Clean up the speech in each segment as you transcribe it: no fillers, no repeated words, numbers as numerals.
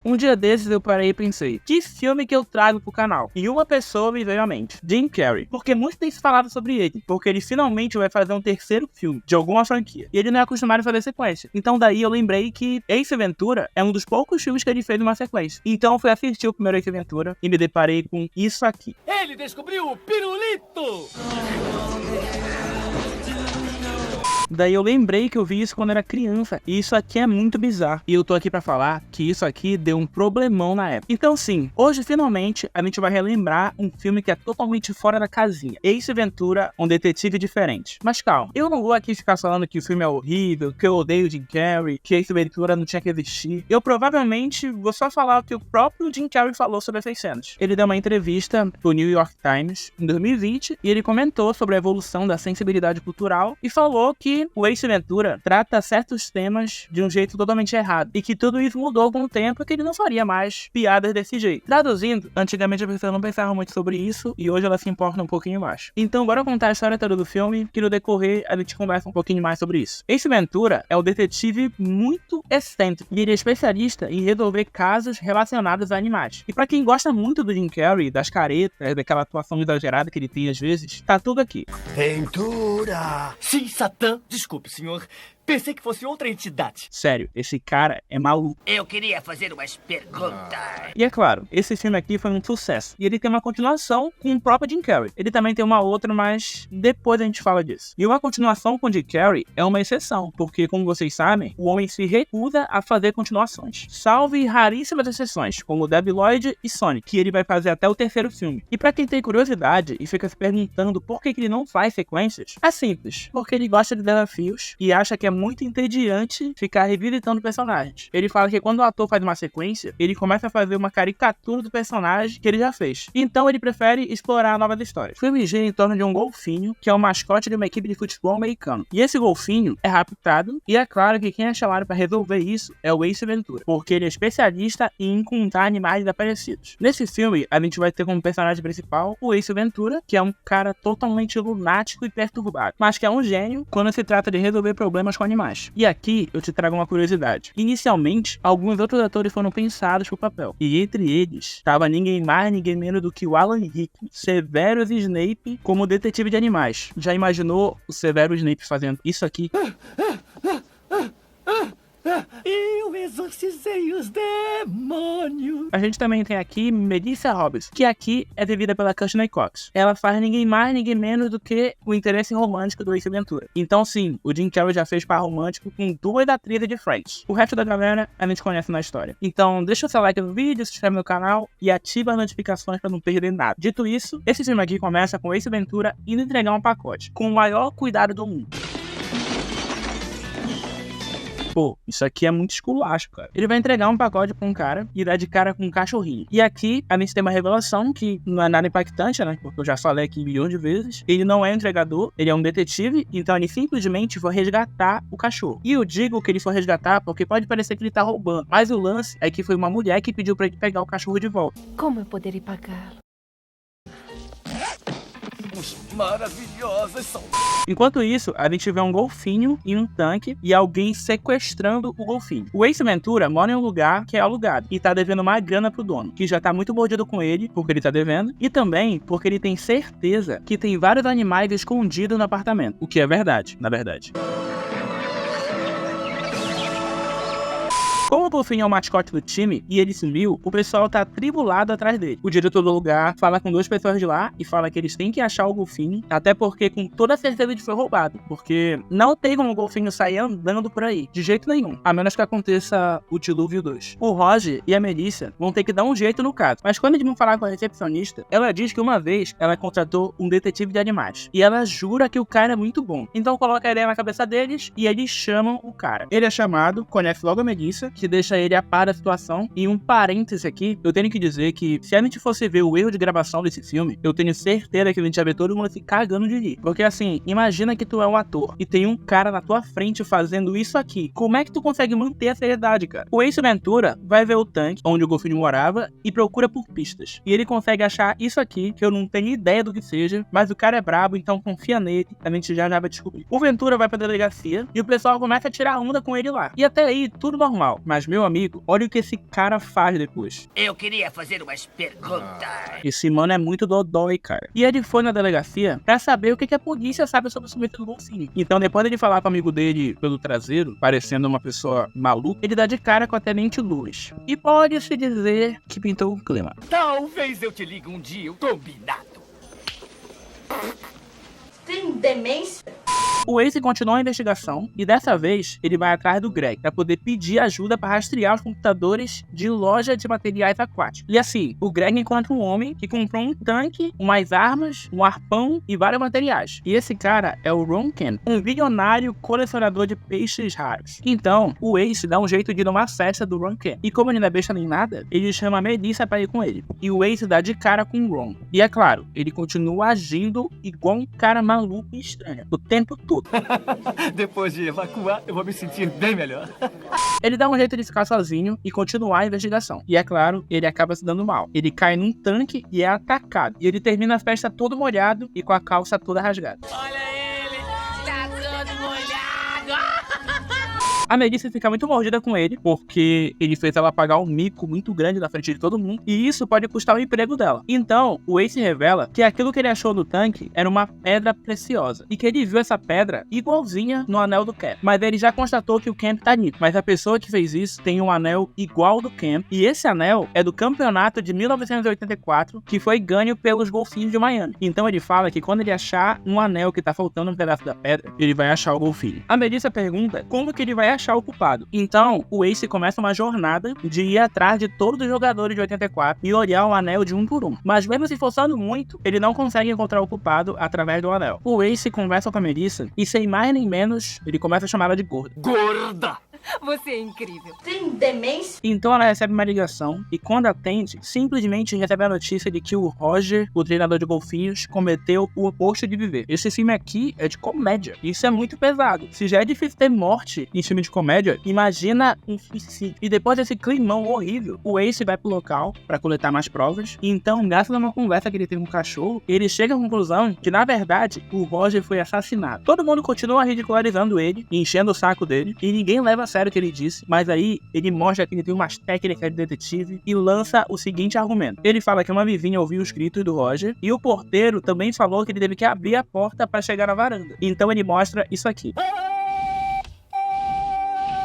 Um dia desses eu parei e pensei, que filme que eu trago pro canal? E uma pessoa me veio à mente, Jim Carrey, porque muito tem se falado sobre ele, porque ele finalmente vai fazer um terceiro filme de alguma franquia, e ele não é acostumado a fazer sequência. Então daí eu lembrei que Ace Ventura é um dos poucos filmes que ele fez numa sequência. Então eu fui assistir o primeiro Ace Ventura e me deparei com isso aqui. Ele descobriu o pirulito! Daí eu lembrei que eu vi isso quando era criança, e isso aqui é muito bizarro. E eu tô aqui pra falar que isso aqui deu um problemão na época. Então sim, hoje finalmente a gente vai relembrar um filme que é totalmente fora da casinha. Ace Ventura, um detetive diferente. Mas calma, eu não vou aqui ficar falando que o filme é horrível, que eu odeio o Jim Carrey, que Ace Ventura não tinha que existir. Eu provavelmente vou só falar o que o próprio Jim Carrey falou sobre essas cenas. Ele deu uma entrevista pro New York Times em 2020 e ele comentou sobre a evolução da sensibilidade cultural e falou que o Ace Ventura trata certos temas de um jeito totalmente errado e que tudo isso mudou com o tempo e que ele não faria mais piadas desse jeito. Traduzindo, antigamente a pessoa não pensava muito sobre isso e hoje ela se importa um pouquinho mais. Então bora contar a história toda do filme, que no decorrer a gente conversa um pouquinho mais sobre isso. Ace Ventura é um detetive muito excêntrico e ele é especialista em resolver casos relacionados a animais. E pra quem gosta muito do Jim Carrey, das caretas, daquela atuação exagerada que ele tem às vezes, tá tudo aqui. Ventura! Sim, Satã! Desculpe, senhor. Pensei que fosse outra entidade. Sério, esse cara é maluco. Eu queria fazer umas perguntas. E é claro, esse filme aqui foi um sucesso. E ele tem uma continuação com o próprio Jim Carrey. Ele também tem uma outra, mas depois a gente fala disso. E uma continuação com o Jim Carrey é uma exceção, porque, como vocês sabem, o homem se recusa a fazer continuações. Salve raríssimas exceções, como Debi Lloyd e Sonic, que ele vai fazer até o terceiro filme. E pra quem tem curiosidade e fica se perguntando por que ele não faz sequências, é simples. Porque ele gosta de desafios e acha que é muito entediante ficar revisitando personagens. Ele fala que quando o ator faz uma sequência, ele começa a fazer uma caricatura do personagem que ele já fez. Então ele prefere explorar novas histórias. O filme gira em torno de um golfinho, que é o mascote de uma equipe de futebol americano. E esse golfinho é raptado, e é claro que quem é chamado para resolver isso é o Ace Ventura, porque ele é especialista em encontrar animais desaparecidos. Nesse filme, a gente vai ter como personagem principal o Ace Ventura, que é um cara totalmente lunático e perturbado, mas que é um gênio quando se trata de resolver problemas com animais. E aqui eu te trago uma curiosidade. Inicialmente, alguns outros atores foram pensados pro papel, e entre eles estava ninguém mais, ninguém menos do que o Alan Rickman, Severus Snape, como detetive de animais. Já imaginou o Severus Snape fazendo isso aqui? Eu exorcizei os demônios. A gente também tem aqui Melissa Robbins, que aqui é vivida pela Courtney Cox. Ela faz ninguém mais, ninguém menos do que o interesse romântico do Ace Ventura. Então sim, o Jim Carrey já fez par romântico com duas atrizes de Friends. O resto da galera a gente conhece na história. Então deixa o seu like no vídeo, se inscreve no canal e ativa as notificações para não perder nada. Dito isso, esse filme aqui começa com Ace Ventura indo entregar um pacote, com o maior cuidado do mundo. Pô, isso aqui é muito esculacho, cara. Ele vai entregar um pacote pra um cara e dá de cara com um cachorrinho. E aqui a gente tem uma revelação que não é nada impactante, né? Porque eu já falei aqui milhões de vezes. Ele não é um entregador, ele é um detetive, então ele simplesmente foi resgatar o cachorro. E eu digo que ele foi resgatar porque pode parecer que ele tá roubando, mas o lance é que foi uma mulher que pediu pra ele pegar o cachorro de volta. Como eu poderia pagá-lo? Maravilhosas são. Enquanto isso, a gente vê um golfinho em um tanque e alguém sequestrando o golfinho. O Ace Ventura mora em um lugar que é alugado e tá devendo uma grana pro dono, que já tá muito mordido com ele, porque ele tá devendo, e também porque ele tem certeza que tem vários animais escondidos no apartamento, o que é verdade, na verdade. Como o golfinho é o mascote do time e ele sumiu, o pessoal tá atribulado atrás dele. O diretor do lugar fala com duas pessoas de lá e fala que eles têm que achar o golfinho, até porque com toda certeza ele foi roubado, porque não tem como o golfinho sair andando por aí, de jeito nenhum, a menos que aconteça o Dilúvio 2. O Roger e a Melissa vão ter que dar um jeito no caso, mas quando eles vão falar com a recepcionista, ela diz que uma vez ela contratou um detetive de animais, e ela jura que o cara é muito bom. Então coloca a ideia na cabeça deles e eles chamam o cara. Ele é chamado, conhece logo a Melissa, que deixa ele a par da situação. E um parêntese aqui, eu tenho que dizer que se a gente fosse ver o erro de gravação desse filme, eu tenho certeza que a gente ia ver todo mundo se cagando de rir. Porque assim, imagina que tu é um ator e tem um cara na tua frente fazendo isso aqui. Como é que tu consegue manter a seriedade, cara? O Ace Ventura vai ver o tanque onde o golfinho morava e procura por pistas. E ele consegue achar isso aqui, que eu não tenho ideia do que seja, mas o cara é brabo, então confia nele, a gente já vai descobrir. O Ventura vai pra delegacia e o pessoal começa a tirar onda com ele lá. E até aí, tudo normal. Mas, meu amigo, olha o que esse cara faz depois. Eu queria fazer umas perguntas. Esse mano é muito dodói, cara. E ele foi na delegacia pra saber o que a polícia sabe sobre o sumiço do golfinho. Então, depois dele falar com o amigo dele pelo traseiro, parecendo uma pessoa maluca, ele dá de cara com a Tenente Luz. E pode-se dizer que pintou o clima. Talvez eu te ligue um dia, combinado. Tem demência? O Ace continua a investigação e dessa vez ele vai atrás do Greg para poder pedir ajuda para rastrear os computadores de loja de materiais aquáticos. E assim, o Greg encontra um homem que comprou um tanque, umas armas, um arpão e vários materiais. E esse cara é o Ron Kemp, um bilionário colecionador de peixes raros. Então, o Ace dá um jeito de ir numa festa do Ron Kemp. E como ele não é besta nem nada, ele chama a Melissa para ir com ele. E o Ace dá de cara com o Ron. E é claro, ele continua agindo igual um cara maluco e estranho, o tempo todo. Depois de evacuar, eu vou me sentir bem melhor. Ele dá um jeito de ficar sozinho e continuar a investigação. E é claro, ele acaba se dando mal. Ele cai num tanque e é atacado. E ele termina a festa todo molhado e com a calça toda rasgada. Olha ele, tá todo molhado. A Melissa fica muito mordida com ele, porque ele fez ela pagar um mico muito grande na frente de todo mundo, e isso pode custar o emprego dela. Então, o Ace revela que aquilo que ele achou no tanque era uma pedra preciosa, e que ele viu essa pedra igualzinha no anel do Camp. Mas ele já constatou que o Camp tá ali. Mas a pessoa que fez isso tem um anel igual do Camp, e esse anel é do campeonato de 1984, que foi ganho pelos golfinhos de Miami. Então ele fala que quando ele achar um anel que tá faltando um pedaço da pedra, ele vai achar o golfinho. A Melissa pergunta como que ele vai achar o culpado. Então, o Ace começa uma jornada de ir atrás de todos os jogadores de 84 e olhar o anel de um por um. Mas mesmo se esforçando muito, ele não consegue encontrar o culpado através do anel. O Ace conversa com a Melissa e, sem mais nem menos, ele começa a chamar ela de gorda. Gorda! Você é incrível. Tem demência? Então ela recebe uma ligação e, quando atende, simplesmente recebe a notícia de que o Roger, o treinador de golfinhos, cometeu o oposto de viver. Esse filme aqui é de comédia. Isso é muito pesado. Se já é difícil ter morte em filme de comédia, imagina um suicídio. E depois desse climão horrível, o Ace vai pro local para coletar mais provas. E então, graças a uma conversa que ele teve com o cachorro, ele chega à conclusão que, na verdade, o Roger foi assassinado. Todo mundo continua ridicularizando ele, enchendo o saco dele, e ninguém leva a sério o que ele disse, mas aí ele mostra que ele tem umas técnicas de detetive e lança o seguinte argumento. Ele fala que uma vizinha ouviu os gritos do Roger e o porteiro também falou que ele teve que abrir a porta para chegar na varanda. Então ele mostra isso aqui.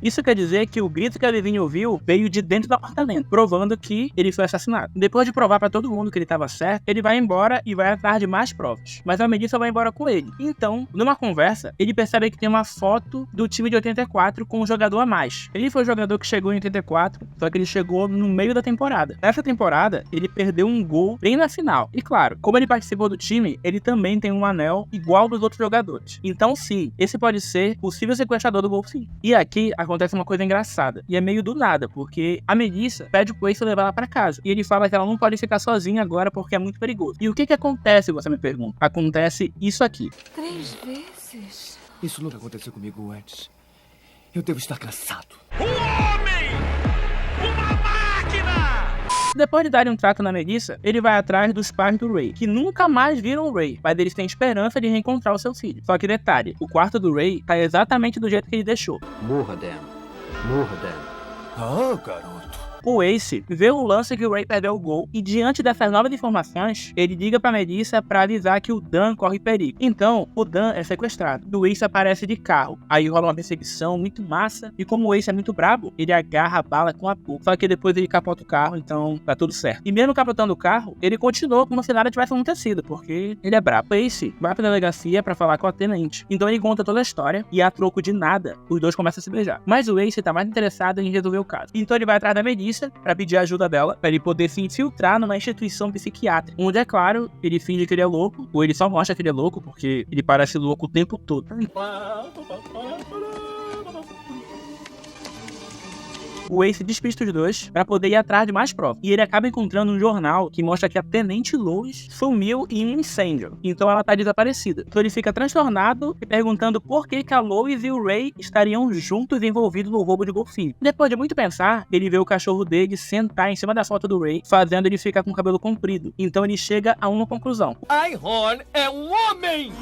Isso quer dizer que o grito que a vizinha ouviu veio de dentro do apartamento, provando que ele foi assassinado. Depois de provar pra todo mundo que ele estava certo, ele vai embora e vai atrás de mais provas. Mas a Melissa vai embora com ele. Então, numa conversa, ele percebe que tem uma foto do time de 84 com um jogador a mais. Ele foi o jogador que chegou em 84, só que ele chegou no meio da temporada. Nessa temporada, ele perdeu um gol bem na final. E claro, como ele participou do time, ele também tem um anel igual dos outros jogadores. Então sim, esse pode ser o possível sequestrador do golfinho. E aqui acontece uma coisa engraçada, e é meio do nada, porque a Melissa pede pro Ace levar ela pra casa, e ele fala que ela não pode ficar sozinha agora porque é muito perigoso. E o que acontece, você me pergunta? Acontece isso aqui. 3 vezes? Isso nunca aconteceu comigo antes. Eu devo estar cansado. Depois de darem um trato na Melissa, ele vai atrás dos pais do Ray, que nunca mais viram o Ray, mas eles têm esperança de reencontrar o seu filho. Só que detalhe, o quarto do Ray tá exatamente do jeito que ele deixou. Morra, Dan. Morra, Dan. Ah, garoto. O Ace vê o lance que o Ray perdeu o gol e, diante dessas novas informações, ele liga pra Melissa pra avisar que o Dan corre perigo. Então, o Dan é sequestrado. O Ace aparece de carro. Aí rola uma perseguição muito massa e, como o Ace é muito brabo, ele agarra a bala com a boca. Só que depois ele capota o carro, então tá tudo certo. E mesmo capotando o carro, ele continuou como se nada tivesse acontecido, porque ele é brabo. O Ace vai pra delegacia pra falar com a tenente. Então ele conta toda a história e, a troco de nada, os dois começam a se beijar. Mas o Ace tá mais interessado em resolver o caso. Então ele vai atrás da Melissa para pedir a ajuda dela, para ele poder se infiltrar numa instituição psiquiátrica, onde, é claro, ele finge que ele é louco, ou ele só mostra que ele é louco, porque ele parece louco o tempo todo. O Ace despista os dois para poder ir atrás de mais provas. E ele acaba encontrando um jornal que mostra que a Tenente Lois sumiu em um incêndio. Então ela tá desaparecida. Então ele fica transtornado e perguntando por que a Lois e o Ray estariam juntos envolvidos no roubo de golfinho. Depois de muito pensar, ele vê o cachorro dele sentar em cima da foto do Ray, fazendo ele ficar com o cabelo comprido. Então ele chega a uma conclusão. Einhorn é um homem!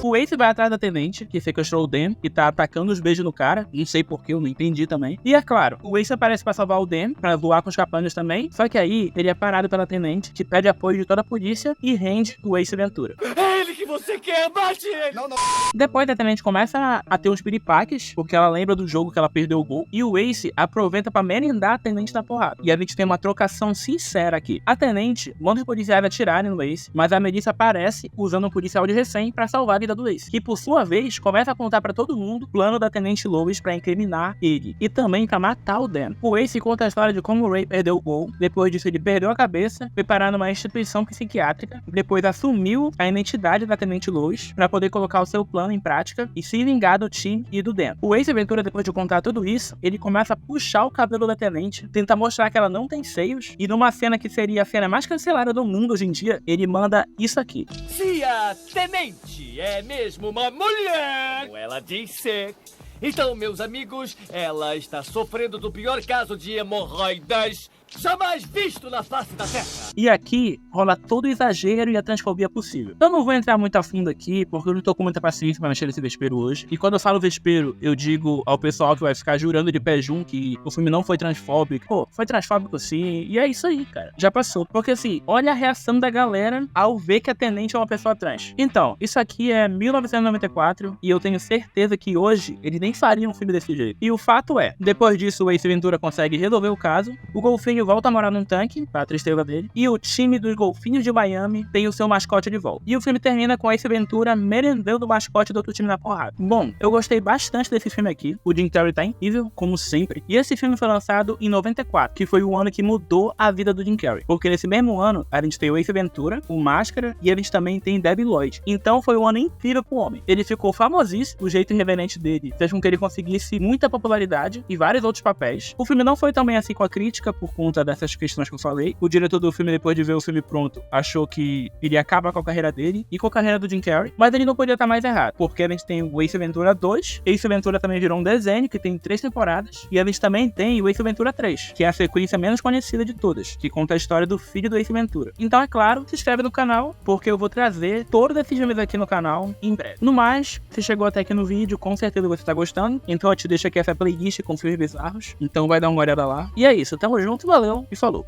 O Ace vai atrás da Tenente, que sequestrou o Dan, que tá atacando os beijos no cara. Não sei porquê, eu não entendi também. E é claro, o Ace aparece pra salvar o Dan, pra voar com os capangas também. Só que aí, ele é parado pela Tenente, que pede apoio de toda a polícia e rende o Ace Ventura. É ele que você quer, bate ele! Não. Depois a Tenente começa a ter uns piripaques, porque ela lembra do jogo que ela perdeu o gol. E o Ace aproveita pra merendar a Tenente na porrada. E a gente tem uma trocação sincera aqui. A Tenente manda os policiais atirarem no Ace, mas a Melissa aparece usando um policial de recém pra salvar a vida do Ace, que por sua vez começa a contar pra todo mundo o plano da Tenente Lois pra incriminar ele e também pra matar o Dan. O Ace conta a história de como o Ray perdeu o gol, depois disso ele perdeu a cabeça, foi parar numa instituição psiquiátrica, depois assumiu a identidade da Tenente Lois pra poder colocar o seu plano em prática e se vingar do time e do Dan. O Ace Ventura, depois de contar tudo isso, ele começa a puxar o cabelo da Tenente, tenta mostrar que ela não tem seios, e numa cena que seria a cena mais cancelada do mundo hoje em dia, ele manda isso aqui. Se a Tenente é mesmo uma mulher, como ela diz ser, então, meus amigos, ela está sofrendo do pior caso de hemorroidas jamais visto na face da Terra. E aqui rola todo o exagero e a transfobia possível. Eu não vou entrar muito a fundo aqui, porque eu não tô com muita paciência pra mexer nesse vespeiro hoje. E quando eu falo vespeiro, eu digo ao pessoal que vai ficar jurando de pé junto que o filme não foi transfóbico. Pô, foi transfóbico sim, e é isso aí, cara. Já passou. Porque assim, olha a reação da galera ao ver que a Tenente é uma pessoa trans. Então, isso aqui é 1994, e eu tenho certeza que hoje eles nem fariam um filme desse jeito. E o fato é, depois disso o Ace Ventura consegue resolver o caso, o golfinho volta a morar num tanque, pra tristeza dele, e o time dos golfinhos de Miami tem o seu mascote de volta. E o filme termina com Ace Ventura merendando o mascote do outro time na porrada. Bom, eu gostei bastante desse filme aqui, o Jim Carrey tá incrível, como sempre, e esse filme foi lançado em 94, que foi o ano que mudou a vida do Jim Carrey, porque nesse mesmo ano a gente tem o Ace Ventura, o Máscara, e a gente também tem Debbie Lloyd. Então foi um ano incrível pro homem. Ele ficou famosíssimo, o jeito irreverente dele fez com que ele conseguisse muita popularidade e vários outros papéis. O filme não foi tão bem assim com a crítica, por conta dessas questões que eu falei. O diretor do filme, depois de ver o filme pronto, achou que iria acabar com a carreira dele e com a carreira do Jim Carrey, mas ele não podia estar mais errado, porque a gente tem o Ace Ventura 2, Ace Ventura também virou um desenho que tem 3 temporadas, e a gente também tem o Ace Ventura 3, que é a sequência menos conhecida de todas, que conta a história do filho do Ace Ventura. Então é claro, se inscreve no canal, porque eu vou trazer todos esses filmes aqui no canal em breve. No mais, se chegou até aqui no vídeo, com certeza você tá gostando, então eu te deixo aqui essa playlist com filmes bizarros, então vai dar uma olhada lá. E é isso, tamo junto, valeu e falou!